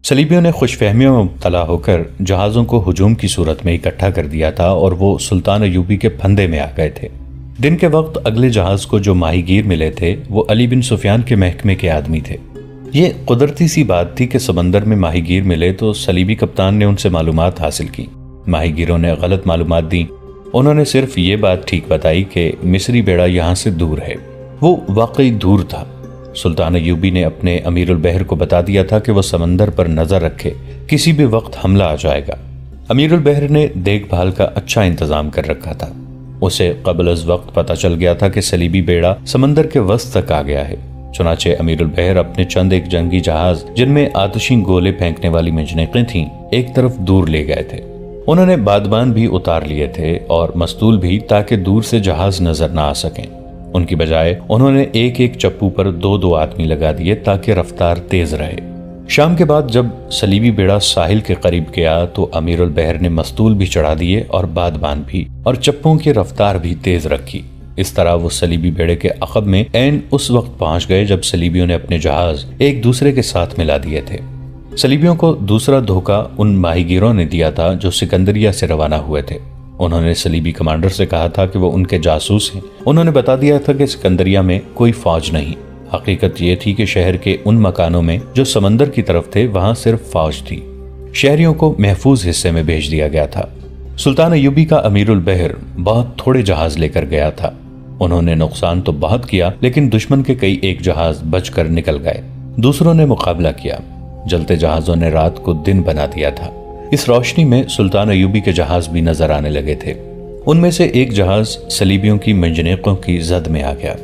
صلیبیوں نے خوش فہمیوں میں مبتلا ہو کر جہازوں کو ہجوم کی صورت میں اکٹھا کر دیا تھا اور وہ سلطان ایوبی کے پھندے میں آ گئے تھے۔ دن کے وقت اگلے جہاز کو جو ماہی گیر ملے تھے وہ علی بن سفیان کے محکمے کے آدمی تھے۔ یہ قدرتی سی بات تھی کہ سمندر میں ماہی گیر ملے تو صلیبی کپتان نے ان سے معلومات حاصل کی۔ ماہی گیروں نے غلط معلومات دیں۔ انہوں نے صرف یہ بات ٹھیک بتائی کہ مصری بیڑا یہاں سے دور ہے۔ وہ واقعی دور تھا۔ سلطان ایوبی نے اپنے امیر البحر کو بتا دیا تھا کہ وہ سمندر پر نظر رکھے، کسی بھی وقت حملہ آ جائے گا۔ امیر البحر نے دیکھ بھال کا اچھا انتظام کر رکھا تھا۔ اسے قبل از وقت پتہ چل گیا تھا کہ صلیبی بیڑا سمندر کے وسط تک آ گیا ہے۔ چنانچہ امیر البحر اپنے چند ایک جنگی جہاز جن میں آتشین گولے پھینکنے والی منجنیقیں تھیں ایک طرف دور لے گئے تھے۔ انہوں نے بادبان بھی اتار لیے تھے اور مستول بھی، تاکہ دور سے جہاز نظر نہ آ سکیں۔ ان کی بجائے انہوں نے ایک ایک چپو پر دو دو آدمی لگا دیے تاکہ رفتار تیز رہے۔ شام کے بعد جب صلیبی بیڑا ساحل کے قریب گیا تو امیر البحر نے مستول بھی چڑھا دیے اور بادبان بھی، اور چپوں کی رفتار بھی تیز رکھی۔ اس طرح وہ صلیبی بیڑے کے عقب میں عین اس وقت پہنچ گئے جب صلیبیوں نے اپنے جہاز ایک دوسرے کے ساتھ ملا دیے تھے۔ صلیبیوں کو دوسرا دھوکہ ان ماہی گیروں نے دیا تھا جو سکندریہ سے روانہ ہوئے تھے۔ انہوں نے صلیبی کمانڈر سے کہا تھا کہ وہ ان کے جاسوس ہیں۔ انہوں نے بتا دیا تھا کہ سکندریہ میں کوئی فوج نہیں۔ حقیقت یہ تھی کہ شہر کے ان مکانوں میں جو سمندر کی طرف تھے وہاں صرف فوج تھی۔ شہریوں کو محفوظ حصے میں بھیج دیا گیا تھا۔ سلطان ایوبی کا امیر البحر بہت تھوڑے جہاز لے کر گیا تھا۔ انہوں نے نقصان تو بہت کیا، لیکن دشمن کے کئی ایک جہاز بچ کر نکل گئے۔ دوسروں نے مقابلہ کیا۔ جلتے جہازوں نے رات کو دن بنا دیا تھا۔ اس روشنی میں سلطان ایوبی کے جہاز بھی نظر آنے لگے تھے۔ ان میں سے ایک جہاز صلیبیوں کی منجنیقوں کی زد میں آ گیا۔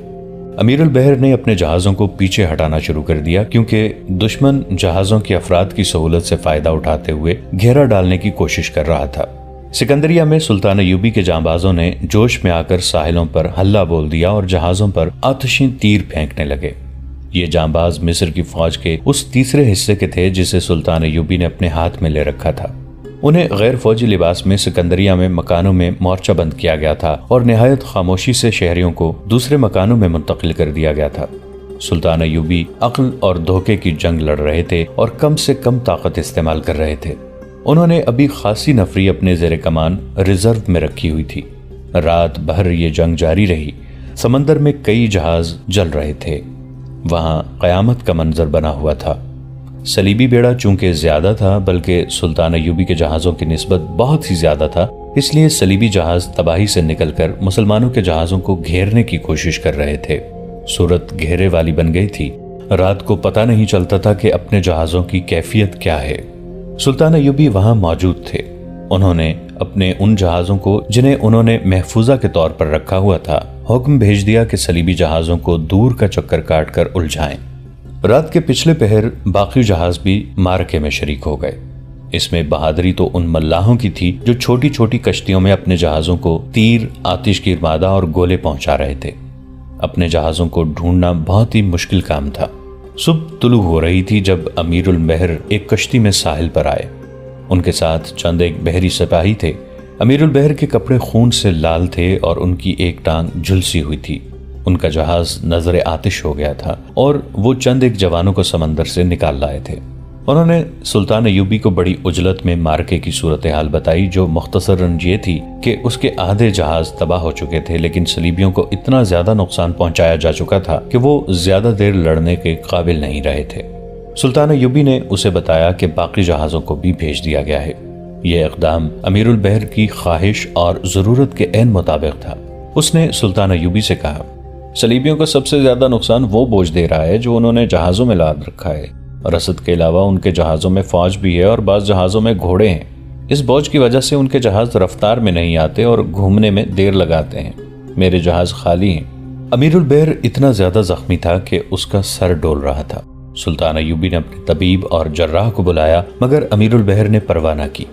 امیر البحر نے اپنے جہازوں کو پیچھے ہٹانا شروع کر دیا، کیونکہ دشمن جہازوں کے افراد کی سہولت سے فائدہ اٹھاتے ہوئے گھیرا ڈالنے کی کوشش کر رہا تھا۔ سکندریہ میں سلطان ایوبی کے جانبازوں نے جوش میں آ کر ساحلوں پر ہلہ بول دیا اور جہازوں پر آتشین تیر پھینکنے لگے۔ یہ جانباز مصر کی فوج کے اس تیسرے حصے کے تھے جسے سلطان ایوبی نے اپنے ہاتھ میں لے رکھا تھا۔ انہیں غیر فوجی لباس میں سکندریہ میں مکانوں میں مورچہ بند کیا گیا تھا اور نہایت خاموشی سے شہریوں کو دوسرے مکانوں میں منتقل کر دیا گیا تھا۔ سلطان ایوبی عقل اور دھوکے کی جنگ لڑ رہے تھے اور کم سے کم طاقت استعمال کر رہے تھے۔ انہوں نے ابھی خاصی نفری اپنے زیر کمان ریزرو میں رکھی ہوئی تھی۔ رات بھر یہ جنگ جاری رہی۔ سمندر میں کئی جہاز جل رہے تھے۔ وہاں قیامت کا منظر بنا ہوا تھا۔ صلیبی بیڑا چونکہ زیادہ تھا، بلکہ سلطان ایوبی کے جہازوں کی نسبت بہت ہی زیادہ تھا، اس لیے صلیبی جہاز تباہی سے نکل کر مسلمانوں کے جہازوں کو گھیرنے کی کوشش کر رہے تھے۔ صورت گھیرے والی بن گئی تھی۔ رات کو پتہ نہیں چلتا تھا کہ اپنے جہازوں کی کیفیت کیا ہے۔ سلطان ایوبی وہاں موجود تھے۔ انہوں نے اپنے ان جہازوں کو جنہیں انہوں نے محفوظہ کے طور پر رکھا ہوا تھا حکم بھیج دیا کہ صلیبی جہازوں کو دور کا چکر کاٹ کر الجھائیں۔ رات کے پچھلے پہر باقی جہاز بھی معرکے میں شریک ہو گئے۔ اس میں بہادری تو ان ملاحوں کی تھی جو چھوٹی چھوٹی کشتیوں میں اپنے جہازوں کو تیر، آتش کی مادہ اور گولے پہنچا رہے تھے۔ اپنے جہازوں کو ڈھونڈنا بہت ہی مشکل کام تھا۔ صبح طلوع ہو رہی تھی جب امیر البحر ایک کشتی میں ساحل پر آئے۔ ان کے ساتھ چند ایک بحری سپاہی تھے۔ امیر البحر کے کپڑے خون سے لال تھے اور ان کی ایک ٹانگ جھلسی ہوئی تھی۔ ان کا جہاز نظر آتش ہو گیا تھا اور وہ چند ایک جوانوں کو سمندر سے نکال لائے تھے۔ انہوں نے سلطان ایوبی کو بڑی عجلت میں مارکے کی صورتحال بتائی، جو مختصراً یہ تھی کہ اس کے آدھے جہاز تباہ ہو چکے تھے، لیکن صلیبیوں کو اتنا زیادہ نقصان پہنچایا جا چکا تھا کہ وہ زیادہ دیر لڑنے کے قابل نہیں رہے تھے۔ سلطان ایوبی نے اسے بتایا کہ باقی جہازوں کو بھی بھیج دیا گیا ہے۔ یہ اقدام امیر البحر کی خواہش اور ضرورت کے عین مطابق تھا۔ اس نے سلطان ایوبی سے کہا، صلیبیوں کو سب سے زیادہ نقصان وہ بوجھ دے رہا ہے جو انہوں نے جہازوں میں لاد رکھا ہے۔ رسد کے علاوہ ان کے جہازوں میں فوج بھی ہے اور بعض جہازوں میں گھوڑے ہیں۔ اس بوجھ کی وجہ سے ان کے جہاز رفتار میں نہیں آتے اور گھومنے میں دیر لگاتے ہیں۔ میرے جہاز خالی ہیں۔ امیر البحر اتنا زیادہ زخمی تھا کہ اس کا سر ڈول رہا تھا۔ سلطان ایوبی نے اپنے طبیب اور جراح کو بلایا، مگر امیر البحر نے پرواہ نہ کی۔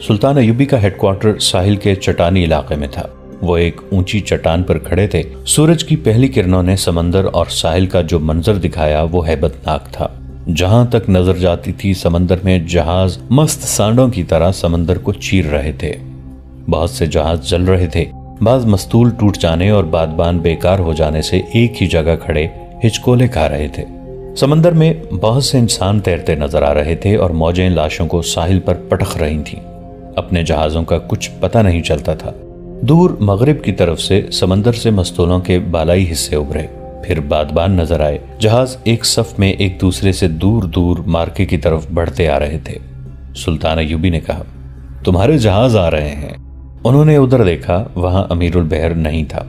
سلطان ایوبی کا ہیڈ کوارٹر ساحل کے چٹانی علاقے میں تھا۔ وہ ایک اونچی چٹان پر کھڑے تھے۔ سورج کی پہلی کرنوں نے سمندر اور ساحل کا جو منظر دکھایا وہ ہیبت ناک تھا۔ جہاں تک نظر جاتی تھی سمندر میں جہاز مست سانڈوں کی طرح سمندر کو چیر رہے تھے۔ بہت سے جہاز جل رہے تھے۔ بعض مستول ٹوٹ جانے اور بادبان بیکار ہو جانے سے ایک ہی جگہ کھڑے ہچکولے کھا رہے تھے۔ سمندر میں بہت سے انسان تیرتے نظر آ رہے تھے اور موجیں لاشوں کو ساحل پر پٹخ رہی تھیں۔ اپنے جہازوں کا کچھ پتہ نہیں چلتا تھا۔ دور مغرب کی طرف سے سمندر سے مستولوں کے بالائی حصے ابھرے، پھر بادبان نظر آئے۔ جہاز ایک صف میں ایک دوسرے سے دور دور مارکے کی طرف بڑھتے آ رہے تھے۔ سلطان ایوبی نے کہا، تمہارے جہاز آ رہے ہیں۔ انہوں نے ادھر دیکھا، وہاں امیر البحر نہیں تھا۔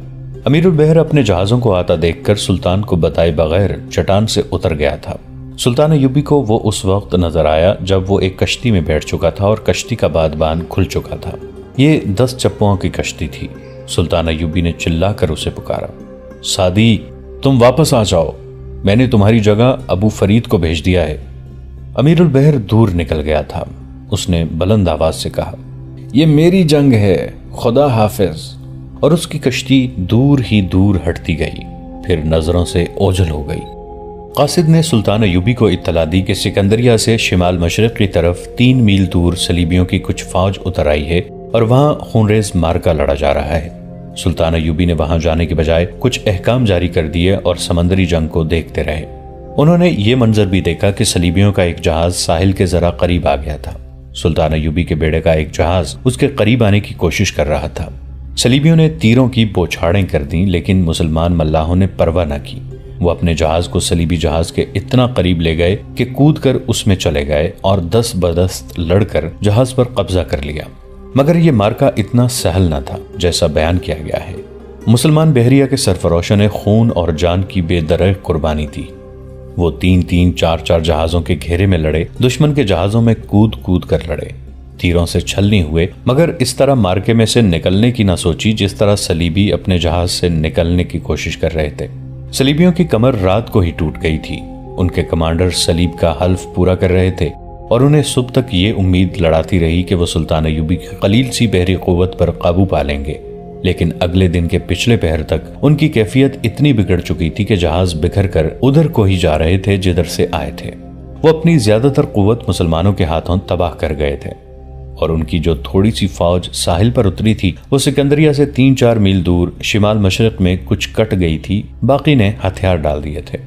امیر البحر اپنے جہازوں کو آتا دیکھ کر سلطان کو بتائے بغیر چٹان سے اتر گیا تھا۔ سلطان ایوبی کو وہ اس وقت نظر آیا جب وہ ایک کشتی میں بیٹھ چکا تھا اور کشتی کا بادبان کھل چکا تھا۔ یہ 10 چپوؤں کی کشتی تھی۔ سلطان ایوبی نے چلا کر اسے پکارا، سعدی، تم واپس آ جاؤ، میں نے تمہاری جگہ ابو فرید کو بھیج دیا ہے۔ امیر البحر دور نکل گیا تھا۔ اس نے بلند آواز سے کہا، یہ میری جنگ ہے، خدا حافظ، اور اس کی کشتی دور ہی دور ہٹتی گئی، پھر نظروں سے اوجھل ہو گئی۔ قاصد نے سلطان ایوبی کو اطلاع دی کہ سکندریہ سے شمال مشرق کی طرف 3 میل دور صلیبیوں کی کچھ فوج اتر آئی ہے اور وہاں خونریز مارکا لڑا جا رہا ہے۔ سلطان ایوبی نے وہاں جانے کے بجائے کچھ احکام جاری کر دیے اور سمندری جنگ کو دیکھتے رہے۔ انہوں نے یہ منظر بھی دیکھا کہ صلیبیوں کا ایک جہاز ساحل کے ذرا قریب آ گیا تھا۔ سلطان ایوبی کے بیڑے کا ایک جہاز اس کے قریب آنے کی کوشش کر رہا تھا۔ صلیبیوں نے تیروں کی بوچھاڑیں کر دیں، لیکن مسلمان ملاحوں نے پرواہ نہ کی۔ وہ اپنے جہاز کو صلیبی جہاز کے اتنا قریب لے گئے کہ کود کر اس میں چلے گئے اور دست بدست لڑ کر جہاز پر قبضہ کر لیا۔ مگر یہ مارکا اتنا سہل نہ تھا جیسا بیان کیا گیا ہے۔ مسلمان بحریہ کے سرفراشوں نے خون اور جان کی بے درنگ قربانی دی۔ وہ 3-3، 4-4 جہازوں کے گھیرے میں لڑے، دشمن کے جہازوں میں کود کود کر لڑے، تیروں سے چھلنی ہوئے، مگر اس طرح مارکے میں سے نکلنے کی نہ سوچی جس طرح صلیبی اپنے جہاز سے نکلنے کی کوشش کر رہے تھے۔ صلیبیوں کی کمر رات کو ہی ٹوٹ گئی تھی۔ ان کے کمانڈر صلیب کا حلف پورا کر رہے تھے اور انہیں صبح تک یہ امید لڑاتی رہی کہ وہ سلطان ایوبی کی قلیل سی بحری قوت پر قابو پا لیں گے، لیکن اگلے دن کے پچھلے پہر تک ان کی کیفیت اتنی بگڑ چکی تھی کہ جہاز بکھر کر ادھر کو ہی جا رہے تھے جدھر سے آئے تھے۔ وہ اپنی زیادہ تر قوت مسلمانوں کے ہاتھوں تباہ کر گئے تھے، اور ان کی جو تھوڑی سی فوج ساحل پر اتری تھی وہ سکندریہ سے 3-4 میل دور شمال مشرق میں کچھ کٹ گئی تھی، باقی نے ہتھیار ڈال دیے تھے۔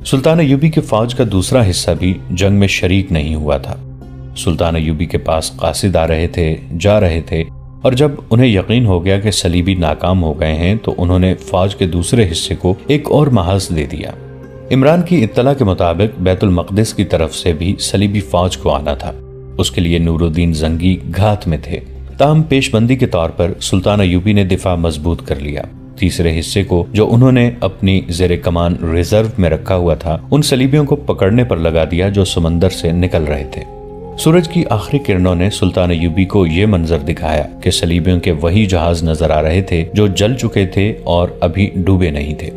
سلطان ایوبی کے فوج کا دوسرا حصہ بھی جنگ میں شریک نہیں ہوا تھا۔ سلطان ایوبی کے پاس قاصد آ رہے تھے، جا رہے تھے، اور جب انہیں یقین ہو گیا کہ صلیبی ناکام ہو گئے ہیں تو انہوں نے فوج کے دوسرے حصے کو ایک اور محاذ دے دیا۔ عمران کی اطلاع کے مطابق بیت المقدس کی طرف سے بھی صلیبی فوج کو آنا تھا۔ اس کے لیے نور الدین زنگی گھات میں تھے، تاہم پیش بندی کے طور پر سلطان ایوبی نے دفاع مضبوط کر لیا۔ تیسرے حصے کو جو انہوں نے اپنی زیر کمان ریزرو میں رکھا ہوا تھا، ان صلیبیوں کو پکڑنے پر لگا دیا جو سمندر سے نکل رہے تھے۔ سورج کی آخری کرنوں نے سلطان ایوبی کو یہ منظر دکھایا کہ صلیبیوں کے وہی جہاز نظر آ رہے تھے جو جل چکے تھے اور ابھی ڈوبے نہیں تھے،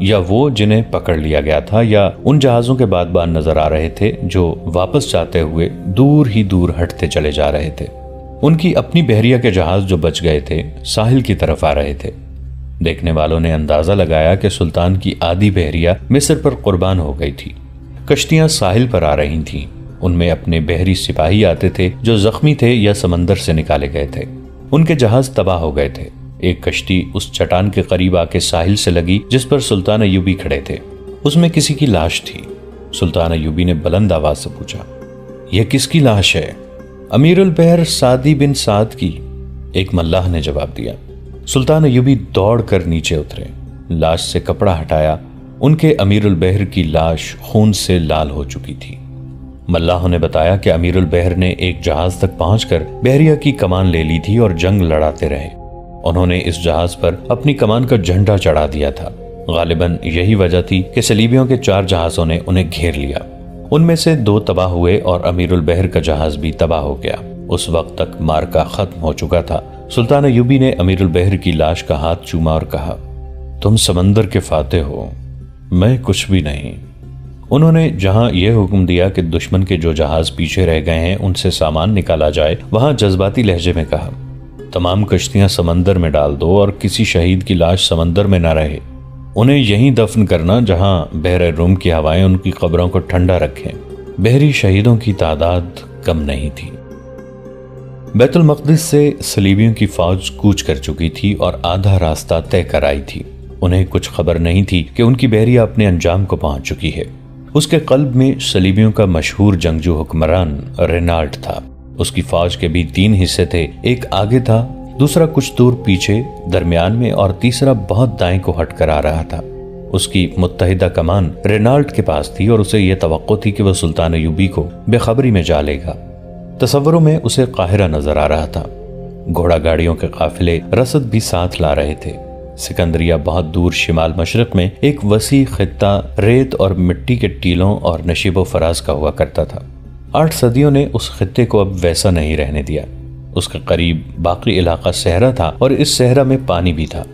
یا وہ جنہیں پکڑ لیا گیا تھا، یا ان جہازوں کے بادبان نظر آ رہے تھے جو واپس جاتے ہوئے دور ہی دور ہٹتے چلے جا رہے تھے۔ ان کی اپنی بحریہ کے جہاز جو بچ گئے تھے ساحل کی طرف آ رہے تھے۔ دیکھنے والوں نے اندازہ لگایا کہ سلطان کی آدھی بحریہ مصر پر قربان ہو گئی تھی۔ کشتیاں ساحل پر آ رہی تھیں، ان میں اپنے بحری سپاہی آتے تھے جو زخمی تھے یا سمندر سے نکالے گئے تھے۔ ان کے جہاز تباہ ہو گئے تھے۔ ایک کشتی اس چٹان کے قریب آ کے ساحل سے لگی جس پر سلطان ایوبی کھڑے تھے۔ اس میں کسی کی لاش تھی۔ سلطان ایوبی نے بلند آواز سے پوچھا، یہ کس کی لاش ہے؟ امیر البحر سعدی بن سعد کی، ایک ملاح نے جواب دیا۔ سلطان ایوبی دوڑ کر نیچے اترے، لاش سے کپڑا ہٹایا۔ ان کے امیر البحر کی لاش خون سے لال ہو چکی تھی۔ ملاحوں نے بتایا کہ امیر البحر نے ایک جہاز تک پہنچ کر بحریہ کی کمان لے لی تھی اور جنگ لڑاتے رہے۔ انہوں نے اس جہاز پر اپنی کمان کا جھنڈا چڑھا دیا تھا۔ غالباً یہی وجہ تھی کہ صلیبیوں کے 4 جہازوں نے انہیں گھیر لیا۔ ان میں سے 2 تباہ ہوئے اور امیر البحر کا جہاز بھی تباہ ہو گیا۔ اس وقت تک مارکا ختم ہو چکا تھا۔ سلطان ایوبی نے امیر البحر کی لاش کا ہاتھ چوما اور کہا، تم سمندر کے فاتح ہو، میں کچھ بھی نہیں۔ انہوں نے جہاں یہ حکم دیا کہ دشمن کے جو جہاز پیچھے رہ گئے ہیں ان سے سامان نکالا جائے، وہاں جذباتی لہجے میں کہا، تمام کشتیاں سمندر میں ڈال دو اور کسی شہید کی لاش سمندر میں نہ رہے۔ انہیں یہیں دفن کرنا جہاں بحر روم کی ہوائیں ان کی قبروں کو ٹھنڈا رکھیں۔ بحری شہیدوں کی تعداد کم نہیں تھی۔ بیت المقدس سے صلیبیوں کی فوج کوچ کر چکی تھی اور آدھا راستہ طے کر آئی تھی۔ انہیں کچھ خبر نہیں تھی کہ ان کی بحریہ اپنے انجام کو پہنچ چکی ہے۔ اس کے قلب میں صلیبیوں کا مشہور جنگجو حکمران رینالٹ تھا۔ اس کی فوج کے بھی 3 حصے تھے، ایک آگے تھا، دوسرا کچھ دور پیچھے، درمیان میں، اور تیسرا بہت دائیں کو ہٹ کر آ رہا تھا۔ اس کی متحدہ کمان رینالٹ کے پاس تھی اور اسے یہ توقع تھی کہ وہ سلطان ایوبی کو بے خبری میں جا لے گا۔ تصوروں میں اسے قاہرہ نظر آ رہا تھا۔ گھوڑا گاڑیوں کے قافلے رسد بھی ساتھ لا رہے تھے۔ سکندریہ بہت دور شمال مشرق میں ایک وسیع خطہ ریت اور مٹی کے ٹیلوں اور نشیب و فراز کا ہوا کرتا تھا۔ 8 صدیوں نے اس خطے کو اب ویسا نہیں رہنے دیا۔ اس کے قریب باقی علاقہ صحرا تھا اور اس صحرا میں پانی بھی تھا۔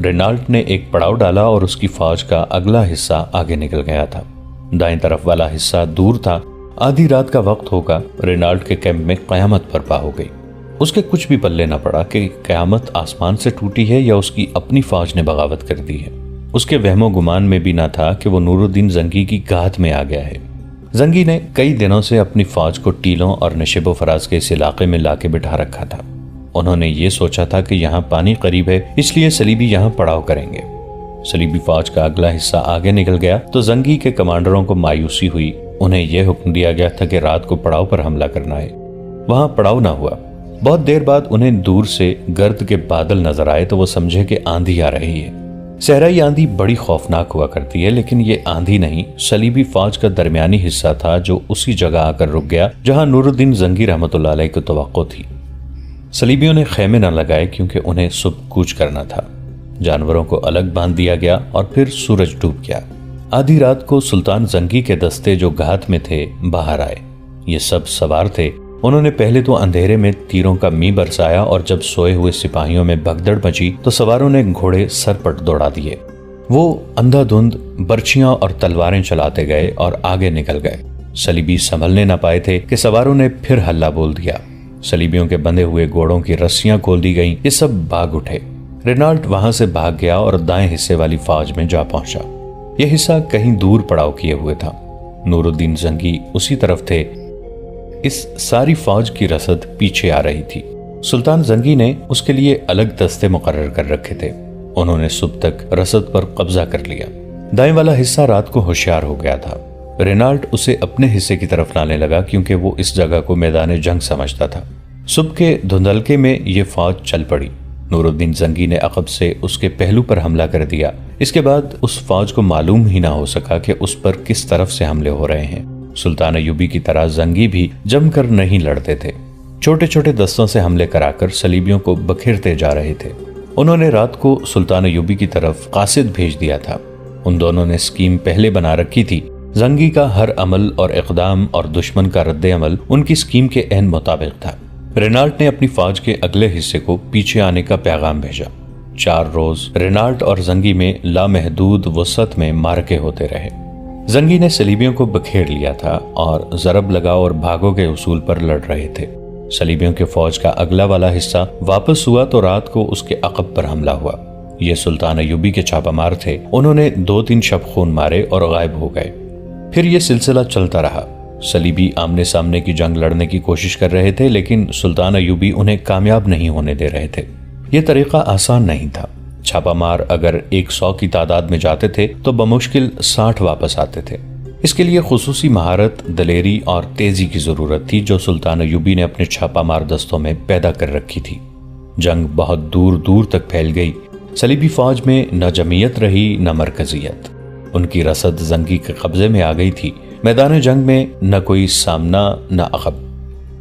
رینالٹ نے ایک پڑاؤ ڈالا اور اس کی فوج کا اگلا حصہ آگے نکل گیا تھا۔ دائیں طرف والا حصہ دور تھا۔ آدھی رات کا وقت ہوگا، رینالٹ کے کیمپ میں قیامت برپا ہو گئی۔ اس کے کچھ بھی پلے نہ پڑا کہ قیامت آسمان سے ٹوٹی ہے یا اس کی اپنی فوج نے بغاوت کر دی ہے۔ اس کے وہم و گمان میں بھی نہ تھا کہ وہ نور الدین زنگی کی گھات میں آ گیا ہے۔ زنگی نے کئی دنوں سے اپنی فوج کو ٹیلوں اور نشیب و فراز کے اس علاقے میں لا کے بٹھا رکھا تھا۔ انہوں نے یہ سوچا تھا کہ یہاں پانی قریب ہے، اس لیے صلیبی یہاں پڑاؤ کریں گے۔ صلیبی فوج کا اگلا حصہ آگے نکل گیا تو زنگی کے کمانڈروں کو مایوسی ہوئی۔ انہیں یہ حکم دیا گیا تھا کہ رات کو پڑاؤ پر حملہ کرنا ہے۔ وہاں پڑاؤ نہ ہوا۔ بہت دیر بعد انہیں دور سے گرد کے بادل نظر آئے تو وہ سمجھے کہ آندھی آ رہی ہے۔ صحرائی آندھی بڑی خوفناک ہوا کرتی ہے، لیکن یہ آندھی نہیں، صلیبی فوج کا درمیانی حصہ تھا جو اسی جگہ آ کر رک گیا جہاں نور الدین زنگی رحمۃ اللہ علیہ کو توقع تھی۔ صلیبیوں نے خیمے نہ لگائے کیونکہ انہیں صبح کوچ کرنا تھا۔ جانوروں کو الگ باندھ دیا گیا اور پھر سورج ڈوب گیا۔ آدھی رات کو سلطان زنگی کے دستے جو گھات میں تھے باہر آئے۔ یہ سب سوار تھے۔ انہوں نے پہلے تو اندھیرے میں تیروں کا می برسایا اور جب سوئے ہوئے سپاہیوں میں بھگدڑ مچی تو سواروں نے گھوڑے سر پٹ دوڑا دیے۔ وہ اندھا دھند برچیاں اور تلواریں چلاتے گئے اور آگے نکل گئے۔ صلیبی سنبھلنے نہ پائے تھے کہ سواروں نے پھر ہلہ بول دیا۔ صلیبیوں کے بندھے ہوئے گھوڑوں کی رسیاں کھول دی گئیں۔ یہ سب بھاگ اٹھے۔ رینالٹ وہاں سے بھاگ گیا اور دائیں حصے والی فوج میں جا پہنچا۔ یہ حصہ کہیں دور پڑاؤ کیے ہوئے تھا۔ نور الدین زنگی اسی طرف تھے۔ اس ساری فوج کی رسد پیچھے آ رہی تھی۔ سلطان زنگی نے اس کے لیے الگ دستے مقرر کر رکھے تھے۔ انہوں نے صبح تک رسد پر قبضہ کر لیا۔ دائیں والا حصہ رات کو ہوشیار ہو گیا تھا۔ رینالٹ اسے اپنے حصے کی طرف لانے لگا کیونکہ وہ اس جگہ کو میدان جنگ سمجھتا تھا۔ صبح کے دھندلکے میں یہ فوج چل پڑی۔ نور الدین زنگی نے عقب سے اس کے پہلو پر حملہ کر دیا۔ اس کے بعد اس فوج کو معلوم ہی نہ ہو سکا کہ اس پر کس طرف سے حملے ہو رہے ہیں۔ سلطان ایوبی کی طرح زنگی بھی جم کر نہیں لڑتے تھے۔ چھوٹے چھوٹے دستوں سے حملے کرا کر صلیبیوں کو بکھیرتے جا رہے تھے۔ انہوں نے رات کو سلطان ایوبی کی طرف قاصد بھیج دیا تھا۔ ان دونوں نے اسکیم پہلے بنا رکھی تھی۔ زنگی کا ہر عمل اور اقدام اور دشمن کا رد عمل ان کی اسکیم کے عین مطابق تھا۔ رینالٹ نے اپنی فوج کے اگلے حصے کو پیچھے آنے کا پیغام بھیجا۔ 4 روز رینالٹ اور زنگی میں لامحدود وسعت میں مارکے ہوتے رہے۔ زنگی نے صلیبیوں کو بکھیر لیا تھا اور ضرب لگاؤ اور بھاگو کے اصول پر لڑ رہے تھے۔ صلیبیوں کے فوج کا اگلا والا حصہ واپس ہوا تو رات کو اس کے عقب پر حملہ ہوا۔ یہ سلطان ایوبی کے چھاپہ مار تھے۔ انہوں نے 2-3 شب خون مارے اور غائب ہو گئے۔ پھر یہ سلسلہ چلتا رہا۔ صلیبی آمنے سامنے کی جنگ لڑنے کی کوشش کر رہے تھے لیکن سلطان ایوبی انہیں کامیاب نہیں ہونے دے رہے تھے۔ یہ طریقہ آسان نہیں تھا۔ چھاپہ مار اگر 100 کی تعداد میں جاتے تھے تو بمشکل 60 واپس آتے تھے۔ اس کے لیے خصوصی مہارت، دلیری اور تیزی کی ضرورت تھی جو سلطان ایوبی نے اپنے چھاپہ مار دستوں میں پیدا کر رکھی تھی۔ جنگ بہت دور دور تک پھیل گئی۔ صلیبی فوج میں نہ جمعیت رہی نہ مرکزیت۔ ان کی رسد زنگی کے قبضے میں آ گئی تھی۔ میدان جنگ میں نہ کوئی سامنا نہ عقب۔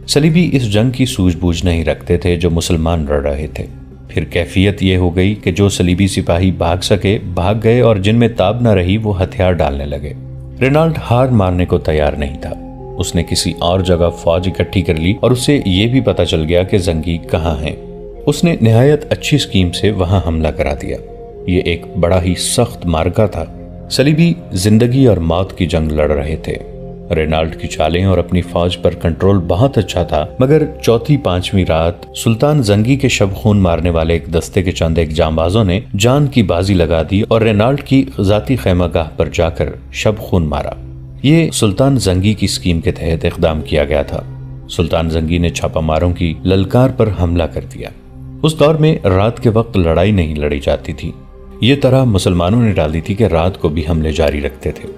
صلیبی اس جنگ کی سوجھ بوجھ نہیں رکھتے تھے جو مسلمان لڑ رہے تھے۔ پھر کیفیت یہ ہو گئی کہ جو صلیبی سپاہی بھاگ سکے بھاگ گئے اور جن میں تاب نہ رہی وہ ہتھیار ڈالنے لگے۔ رینالٹ ہار مارنے کو تیار نہیں تھا۔ اس نے کسی اور جگہ فوج اکٹھی کر لی اور اسے یہ بھی پتا چل گیا کہ زنگی کہاں ہیں۔ اس نے نہایت اچھی اسکیم سے وہاں حملہ کرا دیا۔ یہ ایک بڑا ہی سخت معرکہ تھا۔ صلیبی زندگی اور موت کی جنگ لڑ رہے تھے۔ رینالٹ کی چالیں اور اپنی فوج پر کنٹرول بہت اچھا تھا، مگر چوتھی پانچویں رات سلطان زنگی کے شب خون مارنے والے ایک دستے کے چند ایک جانبازوں نے جان کی بازی لگا دی اور رینالٹ کی ذاتی خیمہ گاہ پر جا کر شب خون مارا۔ یہ سلطان زنگی کی اسکیم کے تحت اقدام کیا گیا تھا۔ سلطان زنگی نے چھاپہ ماروں کی للکار پر حملہ کر دیا۔ اس دور میں رات کے وقت لڑائی نہیں لڑی جاتی تھی۔ یہ طرح مسلمانوں نے ڈالی تھی کہ رات کو بھی حملے جاری رکھتے تھے۔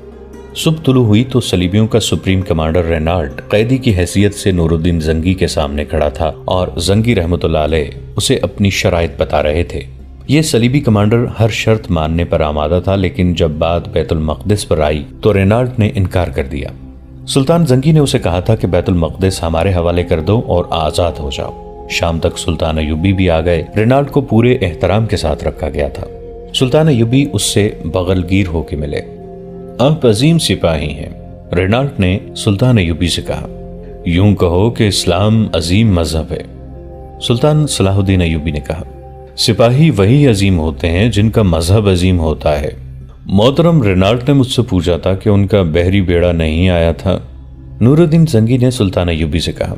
صبح طلوع ہوئی تو صلیبیوں کا سپریم کمانڈر رینالڈ قیدی کی حیثیت سے نور الدین زنگی کے سامنے کھڑا تھا اور زنگی رحمت اللہ علیہ اسے اپنی شرائط بتا رہے تھے۔ یہ صلیبی کمانڈر ہر شرط ماننے پر آمادہ تھا، لیکن جب بات بیت المقدس پر آئی تو رینالڈ نے انکار کر دیا۔ سلطان زنگی نے اسے کہا تھا کہ بیت المقدس ہمارے حوالے کر دو اور آزاد ہو جاؤ۔ شام تک سلطان ایوبی بھی آ گئے۔ رینالڈ کو پورے احترام کے ساتھ رکھا گیا تھا۔ سلطان ایوبی اس سے بغل گیر ہو کے ملے۔ آپ عظیم سپاہی ہیں، رینالڈ نے سلطان ایوبی سے کہا۔ یوں کہو کہ اسلام عظیم مذہب ہے، سلطان صلاح الدین ایوبی نے کہا۔ سپاہی وہی عظیم ہوتے ہیں جن کا مذہب عظیم ہوتا ہے۔ محترم، رینالڈ نے مجھ سے پوچھا تھا کہ ان کا بحری بیڑا نہیں آیا تھا، نور الدین زنگی نے سلطان ایوبی سے کہا۔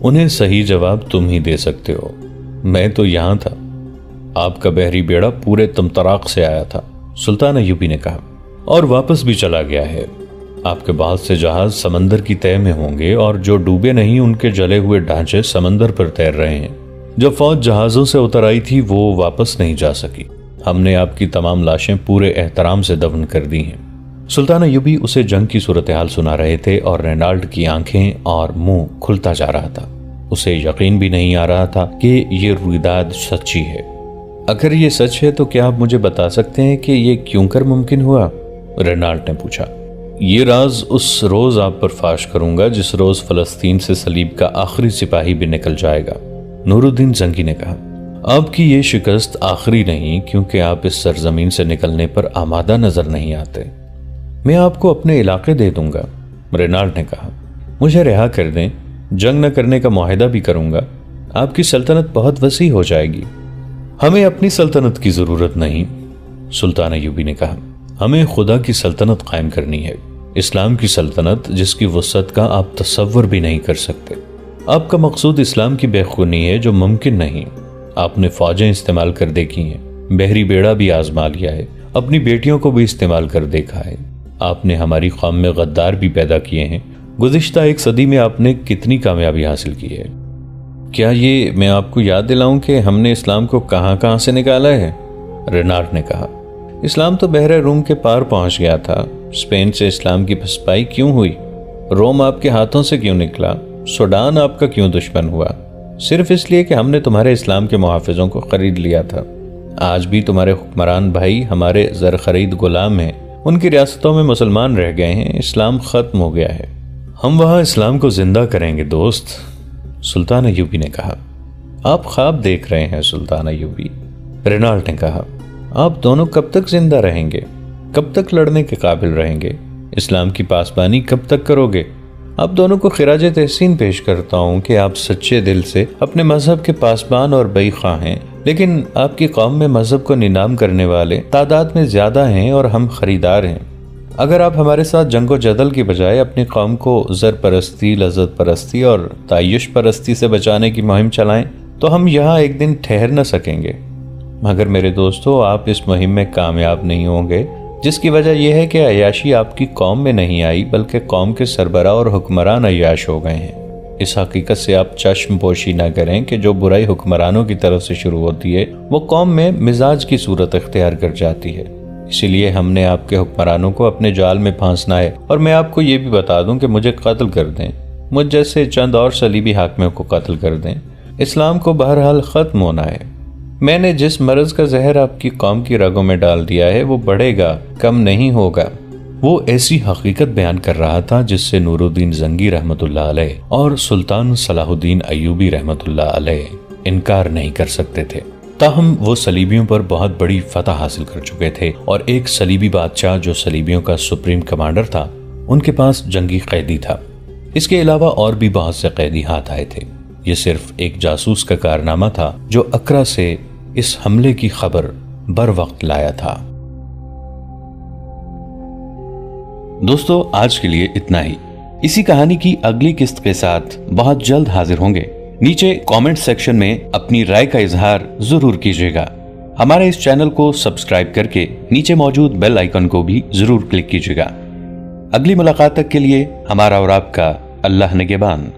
انہیں صحیح جواب تم ہی دے سکتے ہو، میں تو یہاں تھا۔ آپ کا بحری بیڑا پورے تمطراق سے آیا تھا، سلطان ایوبی نے کہا، اور واپس بھی چلا گیا ہے۔ آپ کے بہت سے جہاز سمندر کی تہہ میں ہوں گے اور جو ڈوبے نہیں ان کے جلے ہوئے ڈھانچے سمندر پر تیر رہے ہیں۔ جب فوج جہازوں سے اتر آئی تھی وہ واپس نہیں جا سکی۔ ہم نے آپ کی تمام لاشیں پورے احترام سے دفن کر دی ہیں۔ سلطان ایوبی اسے جنگ کی صورتحال سنا رہے تھے اور رینالڈ کی آنکھیں اور منہ کھلتا جا رہا تھا۔ اسے یقین بھی نہیں آ رہا تھا کہ یہ رویداد سچی ہے۔ اگر یہ سچ ہے تو کیا آپ مجھے بتا سکتے ہیں کہ یہ کیوں کر ممکن ہوا؟ رینالڈ نے پوچھا۔ یہ راز اس روز آپ پر فاش کروں گا جس روز فلسطین سے صلیب کا آخری سپاہی بھی نکل جائے گا، نور الدین زنگی نے کہا۔ آپ کی یہ شکست آخری نہیں، کیونکہ آپ اس سرزمین سے نکلنے پر آمادہ نظر نہیں آتے۔ میں آپ کو اپنے علاقے دے دوں گا، رینالڈ نے کہا۔ مجھے رہا کر دیں، جنگ نہ کرنے کا معاہدہ بھی کروں گا۔ آپ کی سلطنت بہت وسیع ہو جائے گی۔ ہمیں اپنی سلطنت کی ضرورت نہیں، سلطان ایوبی نے کہا۔ ہمیں خدا کی سلطنت قائم کرنی ہے، اسلام کی سلطنت جس کی وسعت کا آپ تصور بھی نہیں کر سکتے۔ آپ کا مقصود اسلام کی بے خونی ہے جو ممکن نہیں۔ آپ نے فوجیں استعمال کر دیکھی ہیں، بحری بیڑا بھی آزما لیا ہے، اپنی بیٹیوں کو بھی استعمال کر دیکھا ہے۔ آپ نے ہماری قوم میں غدار بھی پیدا کیے ہیں۔ گزشتہ 1 صدی میں آپ نے کتنی کامیابی حاصل کی ہے؟ کیا یہ میں آپ کو یاد دلاؤں کہ ہم نے اسلام کو کہاں کہاں سے نکالا ہے؟ رینالڈ نے کہا۔ اسلام تو بحر روم کے پار پہنچ گیا تھا۔ اسپین سے اسلام کی پسپائی کیوں ہوئی؟ روم آپ کے ہاتھوں سے کیوں نکلا؟ سوڈان آپ کا کیوں دشمن ہوا؟ صرف اس لیے کہ ہم نے تمہارے اسلام کے محافظوں کو خرید لیا تھا۔ آج بھی تمہارے حکمران بھائی ہمارے زر خرید غلام ہیں، ان کی ریاستوں میں مسلمان رہ گئے ہیں، اسلام ختم ہو گیا ہے۔ ہم وہاں اسلام کو زندہ کریں گے دوست، سلطان ایوبی نے کہا۔ آپ خواب دیکھ رہے ہیں سلطان ایوبی، رینالڈ نے کہا۔ آپ دونوں کب تک زندہ رہیں گے؟ کب تک لڑنے کے قابل رہیں گے؟ اسلام کی پاسبانی کب تک کرو گے؟ آپ دونوں کو خراج تحسین پیش کرتا ہوں کہ آپ سچے دل سے اپنے مذہب کے پاسبان اور بئی خواہ ہیں، لیکن آپ کی قوم میں مذہب کو نیلام کرنے والے تعداد میں زیادہ ہیں اور ہم خریدار ہیں۔ اگر آپ ہمارے ساتھ جنگ و جدل کی بجائے اپنی قوم کو زر پرستی، لذت پرستی اور تعیش پرستی سے بچانے کی مہم چلائیں تو ہم یہاں ایک دن ٹھہر نہ سکیں گے۔ مگر میرے دوستو، آپ اس مہم میں کامیاب نہیں ہوں گے، جس کی وجہ یہ ہے کہ عیاشی آپ کی قوم میں نہیں آئی بلکہ قوم کے سربراہ اور حکمران عیاش ہو گئے ہیں۔ اس حقیقت سے آپ چشم پوشی نہ کریں کہ جو برائی حکمرانوں کی طرف سے شروع ہوتی ہے وہ قوم میں مزاج کی صورت اختیار کر جاتی ہے۔ اسی لیے ہم نے آپ کے حکمرانوں کو اپنے جال میں پھانسنا ہے، اور میں آپ کو یہ بھی بتا دوں کہ مجھے قتل کر دیں، مجھ جیسے چند اور صلیبی حاکموں کو قتل کر دیں، اسلام کو بہرحال ختم ہونا ہے۔ میں نے جس مرض کا زہر آپ کی قوم کی رگوں میں ڈال دیا ہے وہ بڑھے گا، کم نہیں ہوگا۔ وہ ایسی حقیقت بیان کر رہا تھا جس سے نور الدین زنگی رحمت اللہ علیہ اور سلطان صلاح الدین ایوبی رحمت اللہ علیہ انکار نہیں کر سکتے تھے۔ تاہم وہ صلیبیوں پر بہت بڑی فتح حاصل کر چکے تھے، اور ایک صلیبی بادشاہ جو صلیبیوں کا سپریم کمانڈر تھا ان کے پاس جنگی قیدی تھا۔ اس کے علاوہ اور بھی بہت سے قیدی ہاتھ آئے تھے۔ یہ صرف ایک جاسوس کا کارنامہ تھا جو اکرا سے اس حملے کی خبر بر وقت لایا تھا۔ دوستو، آج کے لیے اتنا ہی۔ اسی کہانی کی اگلی قسط کے ساتھ بہت جلد حاضر ہوں گے۔ نیچے کامنٹ سیکشن میں اپنی رائے کا اظہار ضرور کیجیے گا۔ ہمارے اس چینل کو سبسکرائب کر کے نیچے موجود بیل آئیکن کو بھی ضرور کلک کیجیے گا۔ اگلی ملاقات تک کے لیے ہمارا اور آپ کا اللہ نگہبان۔